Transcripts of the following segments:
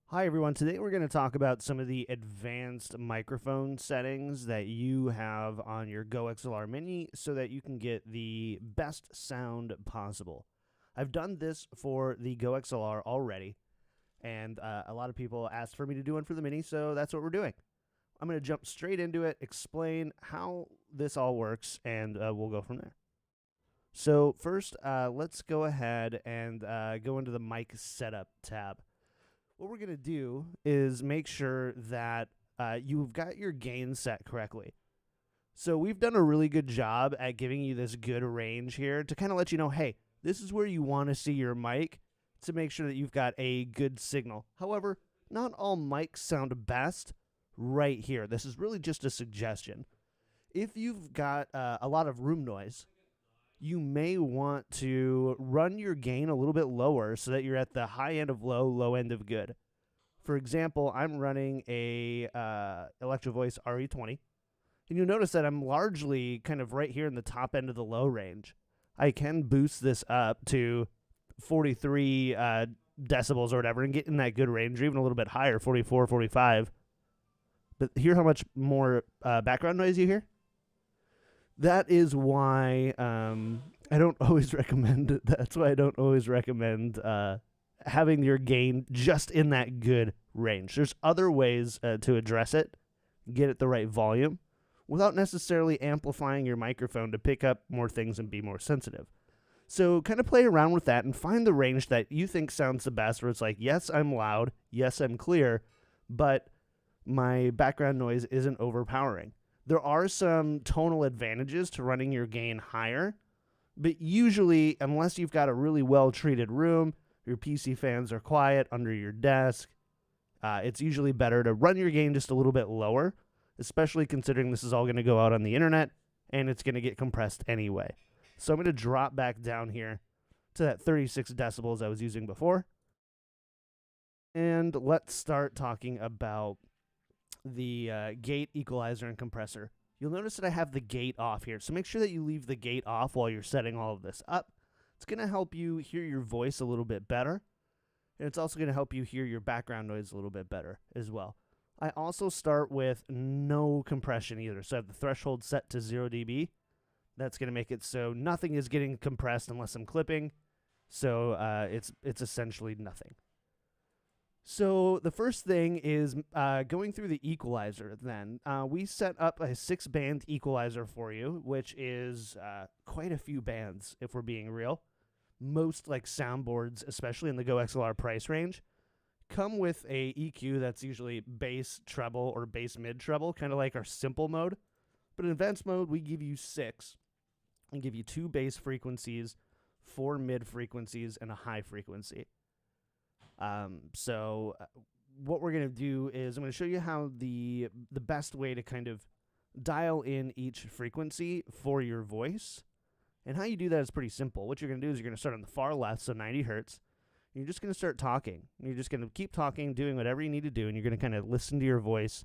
Hi everyone, today we're going to talk about some of the advanced microphone settings that you have on your GoXLR Mini so that you can get the best sound possible. I've done this for the GoXLR already, and a lot of people asked for me to do one for the Mini, so that's what we're doing. I'm going to jump straight into it, explain how this all works, and we'll go from there. So first, let's go ahead and go into the mic setup tab. What we're going to do is make sure that you've got your gain set correctly. So we've done a really good job at giving you this good range here to kind of let you know, hey, this is where you want to see your mic to make sure that you've got a good signal. However, not all mics sound best right here. This is really just a suggestion. If you've got a lot of room noise, you may want to run your gain a little bit lower so that you're at the high end of low, low end of good. For example, I'm running a Electro Voice RE20, and you'll notice that I'm largely kind of right here in the top end of the low range. I can boost this up to 43 decibels or whatever and get in that good range, or even a little bit higher, 44, 45. But hear how much more background noise you hear? That is why I don't always recommend. That's why I don't always recommend having your gain just in that good range. There's other ways to address it, get it the right volume, without necessarily amplifying your microphone to pick up more things and be more sensitive. So kind of play around with that and find the range that you think sounds the best, where it's like, yes, I'm loud, yes, I'm clear, but my background noise isn't overpowering. There are some tonal advantages to running your gain higher, but usually, unless you've got a really well-treated room, your PC fans are quiet under your desk, it's usually better to run your gain just a little bit lower, especially considering this is all going to go out on the internet, and it's going to get compressed anyway. So I'm going to drop back down here to that 36 decibels I was using before. And let's start talking about the gate, equalizer, and compressor. You'll notice that I have the gate off here, so make sure that you leave the gate off while you're setting all of this up. It's going to help you hear your voice a little bit better, and it's also going to help you hear your background noise a little bit better as well. I also start with no compression either, so I have the threshold set to 0 dB. That's going to make it so nothing is getting compressed unless I'm clipping, so it's essentially nothing. So the first thing is going through the equalizer then. We set up a 6-band equalizer for you, which is quite a few bands, if we're being real. Most like soundboards, especially in the GoXLR price range, come with a EQ that's usually bass treble or bass mid treble, kind of like our simple mode. But in advanced mode, we give you 6 and give you 2 bass frequencies, 4 mid frequencies, and a high frequency. So what we're going to do is I'm going to show you how the best way to kind of dial in each frequency for your voice. And how you do that is pretty simple. What you're going to do is you're going to start on the far left, so 90 hertz. And you're just going to start talking. And you're just going to keep talking, doing whatever you need to do, and you're going to kind of listen to your voice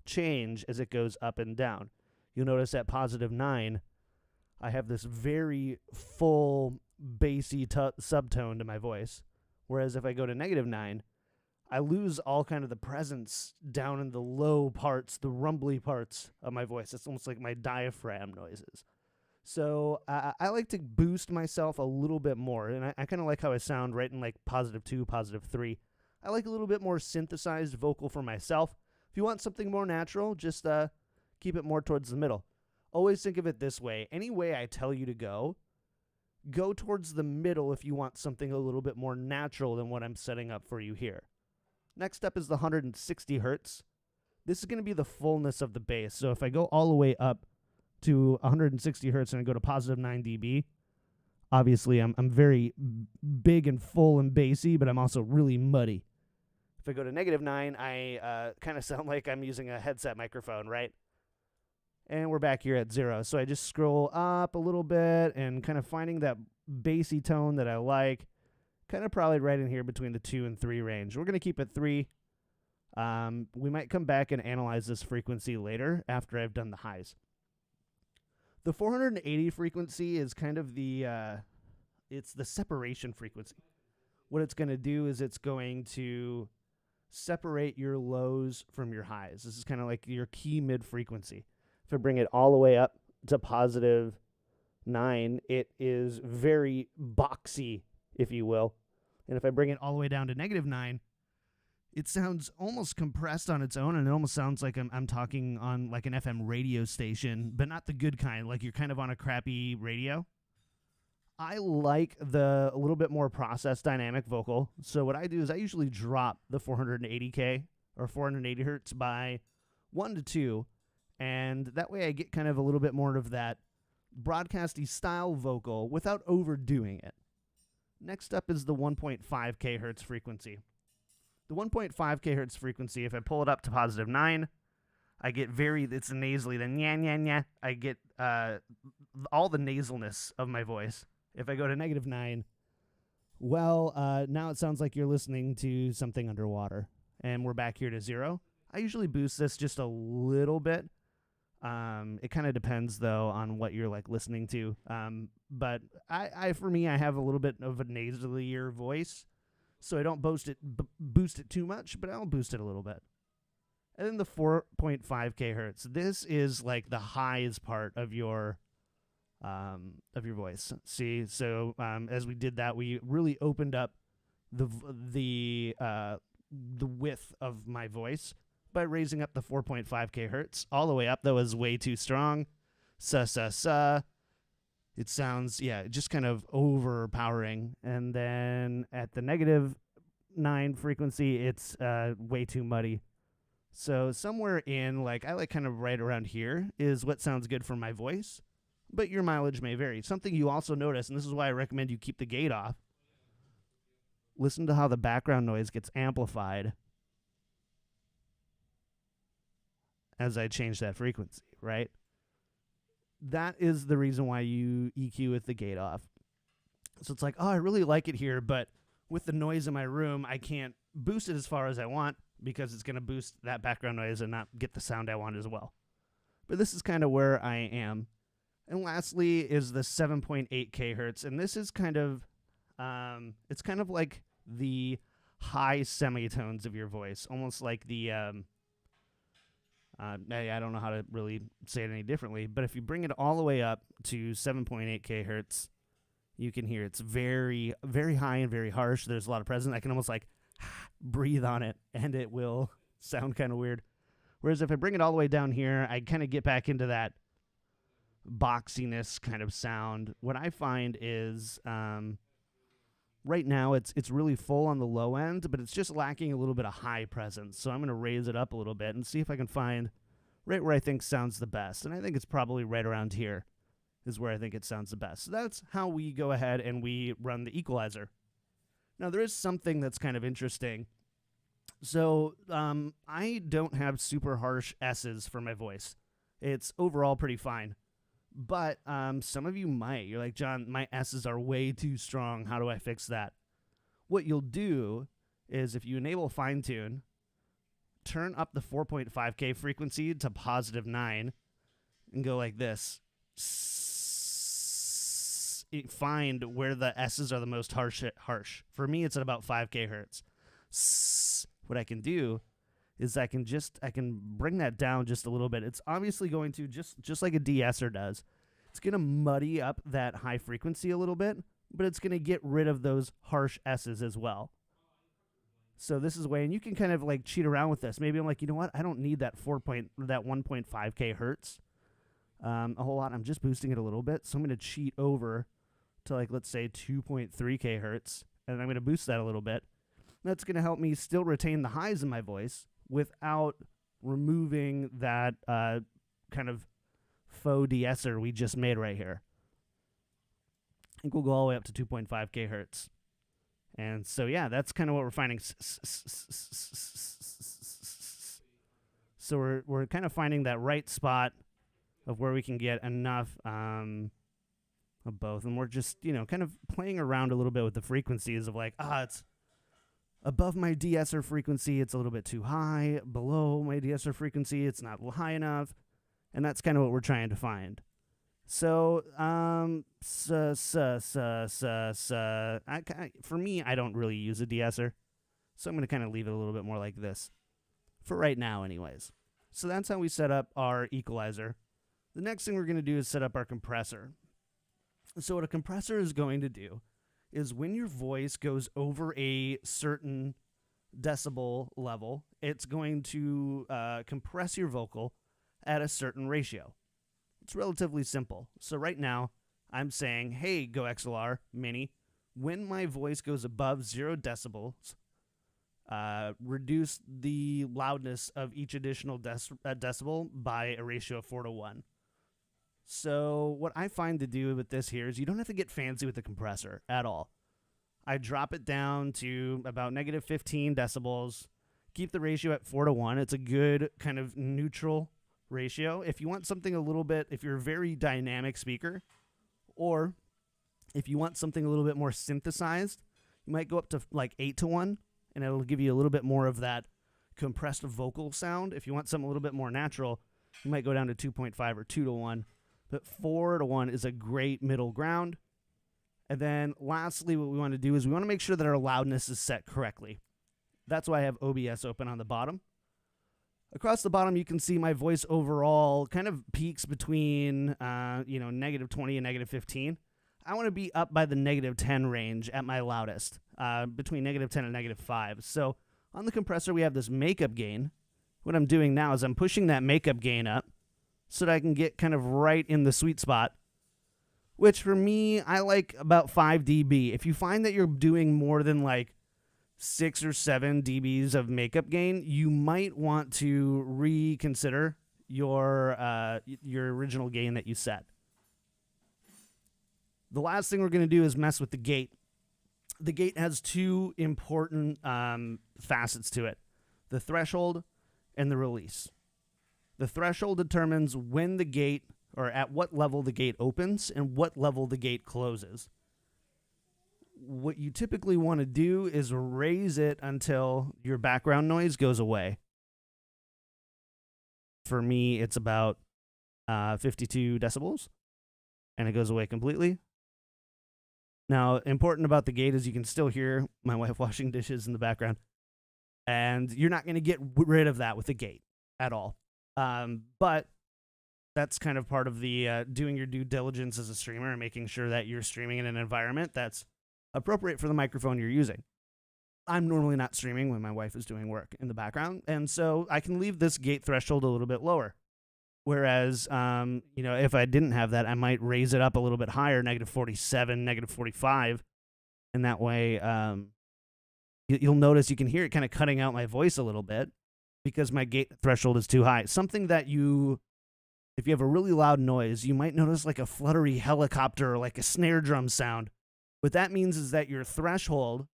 change as it goes up and down. You'll notice at +9, I have this very full, bassy subtone to my voice. Whereas if I go to -9, I lose all kind of the presence down in the low parts, the rumbly parts of my voice. It's almost like my diaphragm noises. So I like to boost myself a little bit more, and I kind of like how I sound right in like +2, +3. I like a little bit more synthesized vocal for myself. If you want something more natural, just keep it more towards the middle. Always think of it this way. Any way I tell you to go towards the middle if you want something a little bit more natural than what I'm setting up for you here. Next up is the 160 hertz. This is going to be the fullness of the bass. So if I go all the way up to 160 hertz and I go to +9 dB, obviously I'm very big and full and bassy, but I'm also really muddy. If I go to -9, I kind of sound like I'm using a headset microphone, right? And we're back here at 0. So I just scroll up a little bit and kind of finding that bassy tone that I like. Kind of probably right in here between the 2 and 3 range. We're going to keep it 3. We might come back and analyze this frequency later after I've done the highs. The 480 frequency is kind of it's the separation frequency. What it's going to do is it's going to separate your lows from your highs. This is kind of like your key mid-frequency. If I bring it all the way up to +9, it is very boxy, if you will. And if I bring it all the way down to -9, it sounds almost compressed on its own, and it almost sounds like I'm talking on like an FM radio station, but not the good kind, like you're kind of on a crappy radio. I like a little bit more processed dynamic vocal. So what I do is I usually drop the 480K or 480 hertz by 1 to 2, and that way I get kind of a little bit more of that broadcasty style vocal without overdoing it. Next up is the 1.5K hertz frequency. The 1.5K hertz frequency, if I pull it up to +9, I get it's nasally, the nya. I get all the nasalness of my voice. If I go to -9, well, now it sounds like you're listening to something underwater. And we're back here to 0. I usually boost this just a little bit. It kind of depends, though, on what you're like listening to. But for me, I have a little bit of a nasalier voice, so I don't boost it too much, but I'll boost it a little bit. And then the 4.5K hertz. This is like the highest part of your voice. See, so as we did that, we really opened up the width of my voice by raising up the 4.5K hertz. All the way up, though, is way too strong. Sa. It sounds, just kind of overpowering. And then at the -9 frequency, it's way too muddy. So somewhere in, I like kind of right around here is what sounds good for my voice. But your mileage may vary. Something you also notice, and this is why I recommend you keep the gate off. Listen to how the background noise gets amplified as I change that frequency, right? That is the reason why you EQ with the gate off. So it's like, oh, I really like it here, but with the noise in my room, I can't boost it as far as I want because it's going to boost that background noise and not get the sound I want as well. But this is kind of where I am. And lastly is the 7.8K hertz, and this is kind of, it's kind of like the high semitones of your voice, almost like the, I don't know how to really say it any differently, but if you bring it all the way up to 7.8K hertz, you can hear it's very, very high and very harsh. There's a lot of presence. I can almost breathe on it, and it will sound kind of weird. Whereas if I bring it all the way down here, I kind of get back into that boxiness kind of sound. What I find is right now it's really full on the low end, but it's just lacking a little bit of high presence. So I'm going to raise it up a little bit and see if I can find right where I think sounds the best. And I think it's probably right around here is where I think it sounds the best. So that's how we go ahead and we run the equalizer. Now there is something that's kind of interesting. So I don't have super harsh S's for my voice. It's overall pretty fine. But some of you might. You're like, John, my S's are way too strong. How do I fix that? What you'll do is if you enable fine tune, turn up the 4.5K frequency to +9 and go like this. Find where the S's are the most harsh. For me, it's at about 5K hertz. What I can do is I can bring that down just a little bit. It's obviously going to, just like a De-Esser does, it's going to muddy up that high frequency a little bit, but it's going to get rid of those harsh S's as well. So this is a way, and you can kind of cheat around with this. Maybe I'm like, you know what? I don't need that 1.5K hertz a whole lot. I'm just boosting it a little bit. So I'm going to cheat over to let's say 2.3K hertz, and I'm going to boost that a little bit. That's going to help me still retain the highs in my voice without removing that kind of faux De-Esser we just made right here. I think we'll go all the way up to 2.5K hertz. And so, yeah, that's kind of what we're finding. So we're kind of finding that right spot of where we can get enough of both. And we're just, kind of playing around a little bit with the frequencies of it's above my De-Esser frequency, it's a little bit too high. Below my De-Esser frequency, it's not high enough. And that's kind of what we're trying to find. So, for me, I don't really use a De-Esser. So I'm going to kind of leave it a little bit more like this for right now anyways. So that's how we set up our equalizer. The next thing we're going to do is set up our compressor. So what a compressor is going to do is when your voice goes over a certain decibel level, it's going to compress your vocal at a certain ratio. It's relatively simple. So right now, I'm saying, hey, GoXLR Mini, when my voice goes above 0 decibels, reduce the loudness of each additional decibel by a ratio of 4:1. So what I find to do with this here is you don't have to get fancy with the compressor at all. I drop it down to about negative 15 decibels, keep the ratio at 4:1. It's a good kind of neutral ratio. If you want something a little bit, if you're a very dynamic speaker, or if you want something a little bit more synthesized, you might go up to like 8:1, and it'll give you a little bit more of that compressed vocal sound. If you want something a little bit more natural, you might go down to 2.5 or 2:1. But 4:1 is a great middle ground. And then lastly, what we want to do is we want to make sure that our loudness is set correctly. That's why I have OBS open on the bottom. Across the bottom, you can see my voice overall kind of peaks between, negative 20 and negative 15. I want to be up by the negative 10 range at my loudest, between negative 10 and negative 5. So on the compressor, we have this makeup gain. What I'm doing now is I'm pushing that makeup gain up so that I can get kind of right in the sweet spot, which for me, I like about 5 dB. If you find that you're doing more than like 6 or 7 dBs of makeup gain, you might want to reconsider your original gain that you set. The last thing we're going to do is mess with the gate. The gate has two important facets to it: the threshold and the release. The threshold determines when the gate, or at what level the gate opens and what level the gate closes. What you typically want to do is raise it until your background noise goes away. For me, it's about 52 decibels, and it goes away completely. Now, important about the gate is you can still hear my wife washing dishes in the background, and you're not going to get rid of that with the gate at all. But that's kind of part of the doing your due diligence as a streamer and making sure that you're streaming in an environment that's appropriate for the microphone you're using. I'm normally not streaming when my wife is doing work in the background, and so I can leave this gate threshold a little bit lower. Whereas, if I didn't have that, I might raise it up a little bit higher, negative 47, negative 45, and that way you'll notice you can hear it kind of cutting out my voice a little bit because my gate threshold is too high. Something that if you have a really loud noise, you might notice like a fluttery helicopter or like a snare drum sound. What that means is that your threshold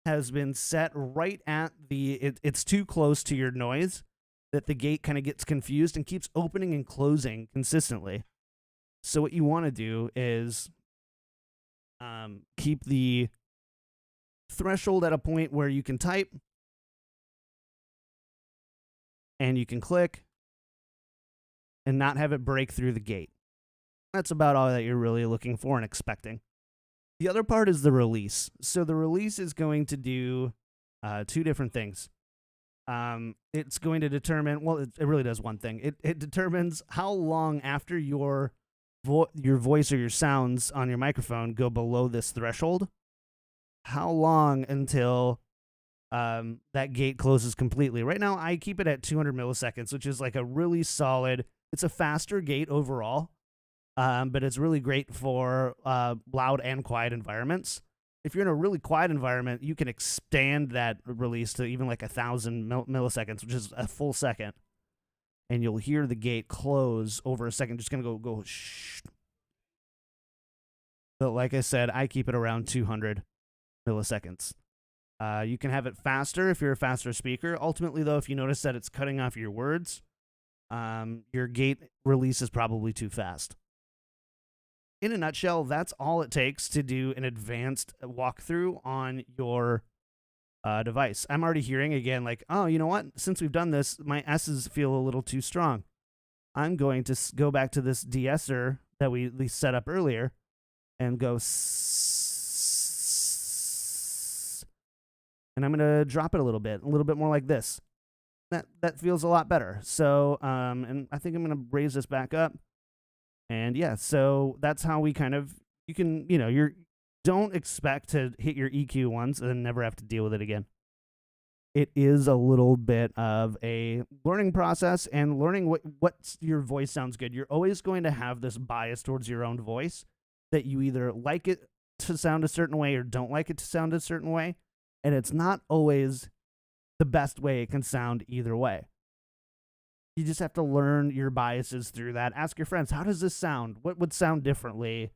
has been set right at it's too close to your noise, that the gate kind of gets confused and keeps opening and closing consistently. So what you want to do is keep the threshold at a point where you can type and you can click and not have it break through the gate. That's about all that you're really looking for and expecting. The other part is the release. So the release is going to do two different things. It's going to determine, well, it really does one thing. It determines how long after your voice or your sounds on your microphone go below this threshold, how long until that gate closes completely. Right now, I keep it at 200 milliseconds, which is like a really solid, it's a faster gate overall, but it's really great for loud and quiet environments. If you're in a really quiet environment, you can expand that release to even like 1,000 milliseconds, which is a full second. And you'll hear the gate close over a second. Just going to go shh. But like I said, I keep it around 200 milliseconds. You can have it faster if you're a faster speaker. Ultimately, though, if you notice that it's cutting off your words, your gate release is probably too fast. In a nutshell, that's all it takes to do an advanced walkthrough on your device. I'm already hearing again, like, oh, you know what? Since we've done this, my S's feel a little too strong. I'm going to go back to this De-Esser that we set up earlier and go And I'm going to drop it a little bit more like this. That feels a lot better. So, and I think I'm going to raise this back up. And yeah, so that's how we kind of, you can, don't expect to hit your EQ once and then never have to deal with it again. It is a little bit of a learning process and learning what your voice sounds good. You're always going to have this bias towards your own voice that you either like it to sound a certain way or don't like it to sound a certain way. And it's not always the best way it can sound either way. You just have to learn your biases through that. Ask your friends, how does this sound? What would sound differently?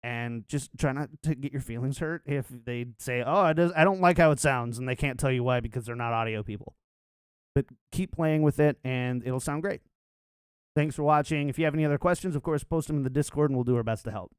And just try not to get your feelings hurt if they say, oh, I don't like how it sounds, and they can't tell you why because they're not audio people. But keep playing with it, and it'll sound great. Thanks for watching. If you have any other questions, of course, post them in the Discord, and we'll do our best to help.